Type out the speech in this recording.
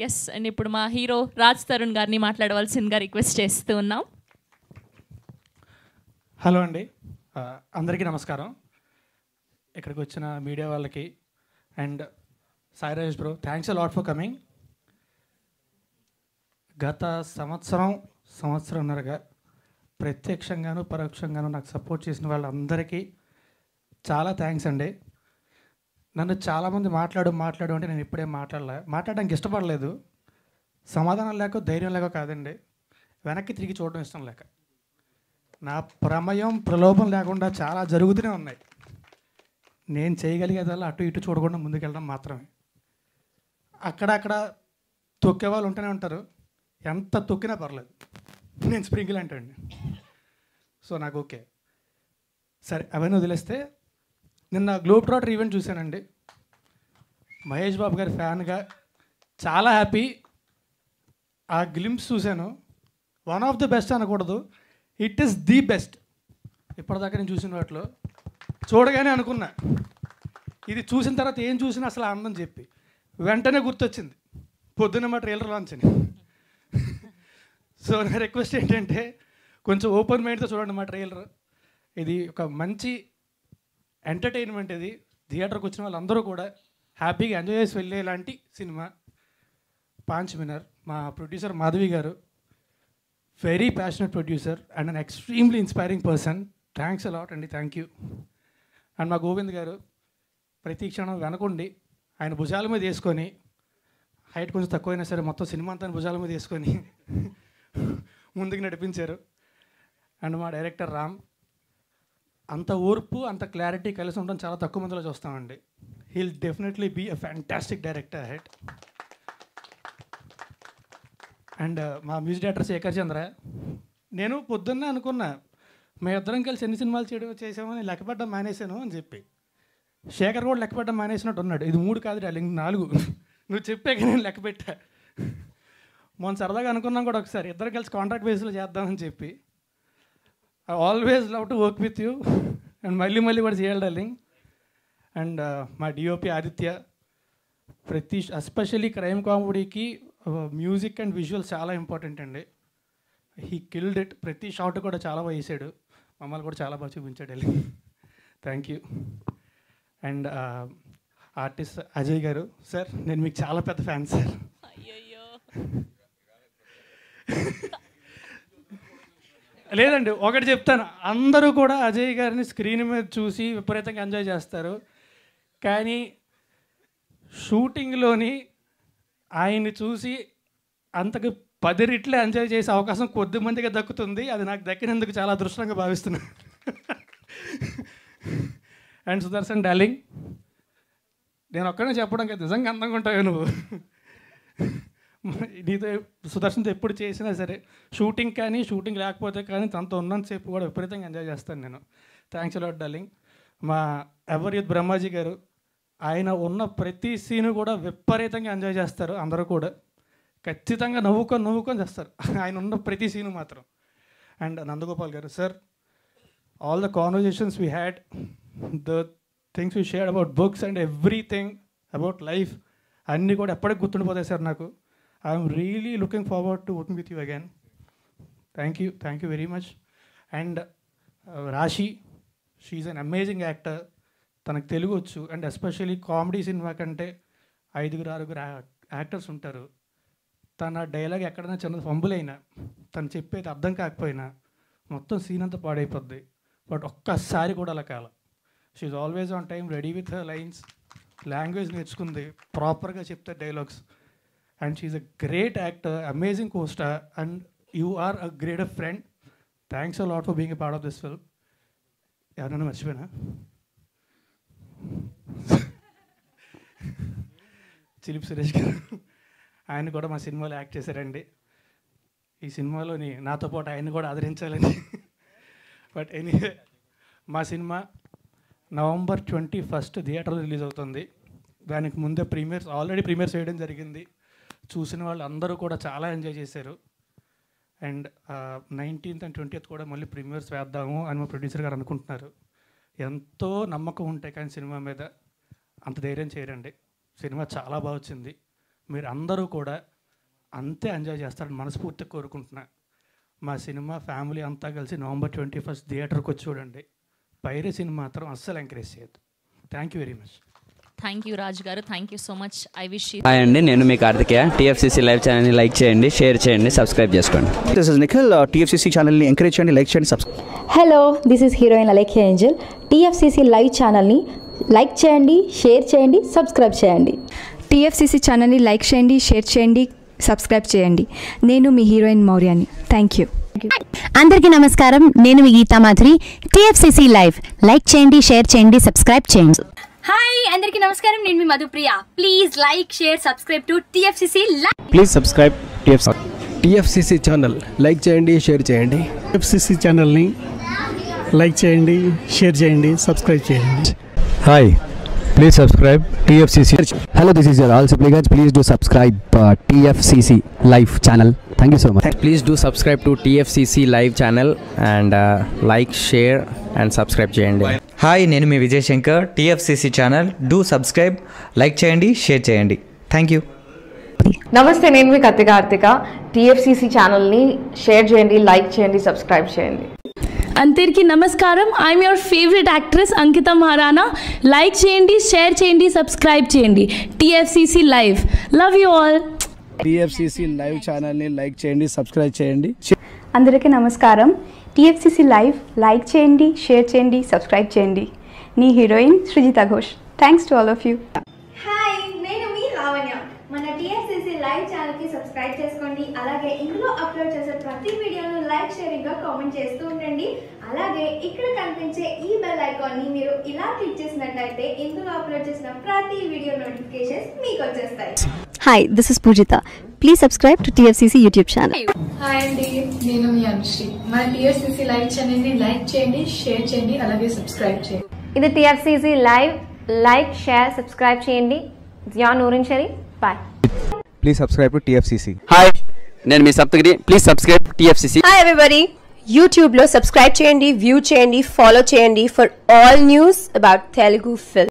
Yes and ఇప్పుడు మా hero Raj Tarun గారిని మాట్లాడవలసిందిగా రిక్వెస్ట్ చేస్తూ ఉన్నాం. హలో అండి, అందరికీ నమస్కారం. ఇక్కడికి వచ్చిన మీడియా వాళ్ళకి and Sai Rajesh bro, thanks a lot for coming. గత సంవత్సరంన్నరగా ప్రత్యక్షంగాను పరోక్షంగాను నాకు సపోర్ట్ చేసిన వాళ్ళందరికీ చాలా థ్యాంక్స్ అండి. నన్ను చాలామంది మాట్లాడు అంటే నేను ఇప్పుడే మాట్లాడడానికి ఇష్టపడలేదు. సమాధానం లేక ధైర్యం లేక కాదండి, వెనక్కి తిరిగి చూడడం ఇష్టం లేక. నా ప్రమేయం ప్రలోభం లేకుండా చాలా జరుగుతూనే ఉన్నాయి. నేను చేయగలిగేదల్లా అటు ఇటు చూడకుండా ముందుకెళ్ళడం మాత్రమే. అక్కడక్కడ తొక్కే వాళ్ళు ఉంటూనే ఉంటారు, ఎంత తొక్కినా పర్లేదు, నేను స్ప్రింకిల్ అంటండి. సో నాకు ఓకే. సరే, అవన్నీ వదిలేస్తే నిన్న గ్లోబ్ ట్రాటర్ ఈవెంట్ చూశానండి. మహేష్ బాబు గారి ఫ్యాన్గా చాలా హ్యాపీ. ఆ గ్లింప్స్ చూశాను. వన్ ఆఫ్ ది బెస్ట్ అనకూడదు, ఇట్ ఈస్ ది బెస్ట్ ఇప్పటిదాకా నేను చూసిన వాటిలో. చూడగానే అనుకున్నా, ఇది చూసిన తర్వాత ఏం చూసినా అసలు ఆనందం చెప్పి వెంటనే గుర్తొచ్చింది పొద్దున్న మా ట్రైలర్ లాంచ్ అని. సో నా రిక్వెస్ట్ ఏంటంటే కొంచెం ఓపెన్ మైండ్తో చూడండి మా ట్రైలర్. ఇది ఒక మంచి ఎంటర్టైన్మెంట్. ఇది థియేటర్కి వచ్చిన వాళ్ళందరూ కూడా హ్యాపీగా ఎంజాయ్ చేసి వెళ్ళేలాంటి సినిమా. పాంచ్ మినర్ మా ప్రొడ్యూసర్ మాధవి గారు, very passionate producer and an extremely inspiring person. Thanks a lot అండి, థ్యాంక్ యూ. అండ్ మా గోవింద్ గారు ప్రతి క్షణం వెనకుండి ఆయన భుజాల మీద వేసుకొని, హైట్ కొంచెం తక్కువైనా సరే మొత్తం సినిమా అంతా భుజాల మీద వేసుకొని ముందుకు నడిపించారు. అండ్ మా డైరెక్టర్ రామ్, అంత ఓర్పు అంత క్లారిటీ కలిసి ఉండడం చాలా తక్కువ మందిలో చూస్తామండి. He'll definitely be a fantastic director head. And మా మ్యూజిక్ డైరెక్టర్ శేఖర్ చంద్ర, నేను పొద్దున్నే అనుకున్నా మేము ఇద్దరం కలిసి ఎన్ని సినిమాలు చేసామని లెక్కపడ్డం మానేశాను అని చెప్పి. శేఖర్ కూడా లెక్కపడ్డం మానేసినట్టు ఉన్నాడు. ఇది 3 కాదు డార్లింగ్, 4 నువ్వు చెప్పాక నేను లెక్క పెట్టా. మొన్న సరదాగా అనుకున్నాం కూడా ఒకసారి ఇద్దరు కలిసి కాంట్రాక్ట్ బేస్లో చేద్దామని చెప్పి. I always love to work with you and మళ్ళీ కూడా చేయాలి డార్లింగ్. అండ్ మా డిఓపి ఆదిత్య, ఎస్పెషల్లీ క్రైమ్ కామెడీకి మ్యూజిక్ అండ్ విజువల్స్ చాలా ఇంపార్టెంట్ అండి. He killed it. ప్రతి షాట్ కూడా చాలా బాగా వేసాడు, మమ్మల్ని కూడా చాలా బాగా చూపించాడు darling. Thank you. And artist Ajay garu, sir నేను మీకు చాలా పెద్ద ఫ్యాన్ సార్. అయ్యయ్యో లేదండి, ఒకటి చెప్తాను, అందరూ కూడా అజయ్ గారిని స్క్రీన్ మీద చూసి విపరీతంగా ఎంజాయ్ చేస్తారు, కానీ షూటింగ్లోని ఆయన్ని చూసి అంతకు 10 రెట్లు ఎంజాయ్ చేసే అవకాశం కొద్ది మందిగా దక్కుతుంది. అది నాకు దక్కినందుకు చాలా అదృష్టంగా భావిస్తున్నాను. అండ్ సుదర్శన్ డార్లింగ్, నేను ఒక్కడే చెప్పడం కదా, నిజంగా అందంగా ఉంటావు నువ్వు. నీతో సుదర్శన్తో ఎప్పుడు చేసినా సరే, షూటింగ్ కానీ షూటింగ్ లేకపోతే కానీ తనతో ఉన్నంతసేపు కూడా విపరీతంగా ఎంజాయ్ చేస్తాను నేను. Thanks a lot darling. మా ఎవర్ యూత్ బ్రహ్మాజీ గారు, ఆయన ఉన్న ప్రతి సీను కూడా విపరీతంగా ఎంజాయ్ చేస్తారు. అందరూ కూడా ఖచ్చితంగా నవ్వుకొని చేస్తారు ఆయన ఉన్న ప్రతి సీను మాత్రం. అండ్ నందగోపాల్ గారు, sir all the conversations we had, the things we shared about books and everything about life అన్నీ కూడా ఎప్పటికి గుర్తుండిపోతాయి సార్ నాకు. I'm really looking forward to working with you again. Thank you very much. And రాశి, she an amazing actor. తనకు తెలుగు వచ్చు. And especially comedy cinema కంటే 5-6 actors ఉంటారు. తన డైలాగ్ ఎక్కడైనా చిన్న ఫంబుల్ అయినా, తను చెప్పేది అర్థం కాకపోయినా మొత్తం సీన్ అంతా పాడైపోద్ది. బట్ ఒక్కసారి కూడా అలా కాల. She's always on time, ready with her lines, language నేర్చుకుంది, ప్రాపర్గా చెప్తారు dialogues. And she's a great actor, amazing costar, and you are a great friend. Thanks a lot for being a part of this film. ఎవరైనా మర్చిపోయినా? చిలిపి సురేష్ గారు, ఆయన కూడా మా సినిమాలో యాక్ట్ చేశారండి. ఈ సినిమాలోని నాతో పాటు ఆయన కూడా ఆదరించాలని. బట్ ఎనీవే, మా సినిమా November 21 థియేటర్లో రిలీజ్ అవుతుంది. దానికి ముందే ఆల్రెడీ ప్రీమియర్స్ వేయడం జరిగింది. చూసిన వాళ్ళు అందరూ కూడా చాలా ఎంజాయ్ చేశారు. అండ్ 19th and 20th కూడా మళ్ళీ ప్రీమియర్స్ వేద్దాము అని మా ప్రొడ్యూసర్ గారు అనుకుంటున్నారు. ఎంతో నమ్మకం ఉంటాయి కానీ సినిమా మీద అంత ధైర్యం చేయరండి. సినిమా చాలా బాగా వచ్చింది. మీరు అందరూ కూడా అంతే ఎంజాయ్ చేస్తారని మనస్ఫూర్తిగా కోరుకుంటున్నా. మా సినిమా ఫ్యామిలీ అంతా కలిసి November 21 థియేటర్కి వచ్చి చూడండి. పైరసీని మాత్రం అస్సలు ఎంకరేజ్ చేయొద్దు. Thank you very much. Thank you Raj garu, thank you so much. I wish you. Hi అండి, నేను మీ కార్తికేయ. TFCC లైవ్ ఛానల్ని లైక్ చేయండి, షేర్ చేయండి, సబ్స్క్రైబ్ చేసుకోండి. This is Nikhil. TFCC ఛానల్ని ఎంకరేజ్ చేయండి, లైక్ చేయండి, subscribe. Hello, this is heroine Alekhya angel. TFCC live ఛానల్ని లైక్ చేయండి, షేర్ చేయండి, సబ్స్క్రైబ్ చేయండి. TFCC ఛానల్ని లైక్ చేయండి, షేర్ చేయండి, సబ్స్క్రైబ్ చేయండి. నేను మీ హీరోయిన్ మౌర్యాని. Thank you. అందరికీ నమస్కారం, నేను మీ Geetha Madhuri. TFCC live like చేయండి, షేర్ చేయండి, సబ్స్క్రైబ్ చేయండి. హాయ్ అందరికీ నమస్కారం, నేను మీ Madhupriya. Please like, share, subscribe to TFCC live. Please subscribe TFCC channel like చేయండి, షేర్ చేయండి. TFCC ఛానల్ని లైక్ చేయండి, షేర్ చేయండి, సబ్స్క్రైబ్ చేయండి. Hi, please subscribe TFCC. Hello, this is your all Sipligunj. Please do subscribe TFCC live channel. Thank you so much. Please do subscribe to TFCC live channel and like, share and subscribe చేయండి. Hi, నేను మీ Vijay Shankar. TFCC channel do subscribe, like చేయండి, share చేయండి. Thank you. నమస్తే, నేను మీ Karthika. TFCC ఛానల్ని share చేయండి, లైక్ చేయండి, సబ్స్క్రైబ్ చేయండి. అందరికీ నమస్కారం, I'm your favourite actress Ankita Maharana. Like చేయండి, షేర్ చేయండి, సబ్స్క్రైబ్ చేయండి. TFCC live. Love you all. TFCC live ఛానల్ని లైక్ చేయండి, సబ్స్క్రైబ్ చేయండి. అందరికీ నమస్కారం. TFCC లైవ్ లైక్ చేయండి, షేర్ చేయండి, సబ్స్క్రైబ్ చేయండి. నీ heroine Srujitha Ghosh. Thanks to all of you. Hi, నేను మీ లావణ్య. మన TFCC లైవ్ ఛానల్కి సబ్స్క్రైబ్ చేసుకోండి. అలాగే ఇందులో అప్లోడ్ చేసే ప్రతి వీడియోను లైక్, షేరింగ్గా కామెంట్ చేస్తూ ఉండండి. అలాగే ఇక్కడ కనిపించే ఈ బెల్ ఐకాన్ని మీరు ఇలా క్లిక్ చేసినట్లయితే ఇందులో అప్లోడ్ చేసిన ప్రతి వీడియో నోటిఫికేషన్స్ మీకు వచ్చేస్తాయి. Hi, this is Poojitha. Please subscribe to TFCC YouTube channel. Hi అండి, నేను మీ అనుశ్రీ. మన TFCC లైవ్ ఛానల్ని లైక్ చేయండి, షేర్ చేయండి, అలాగే సబ్స్క్రైబ్ చేయండి. ఇది TFCC live. Like, share, subscribe చేయండి. Zia Noorin Shari. Bye. Please subscribe to TFCC. Hi, నేను మీ Saptagiri. Please subscribe TFCC. Hi everybody, యూట్యూబ్లో సబ్స్క్రైబ్ చేయండి, వ్యూ చేయండి, ఫాలో చేయండి for all news about Telugu film.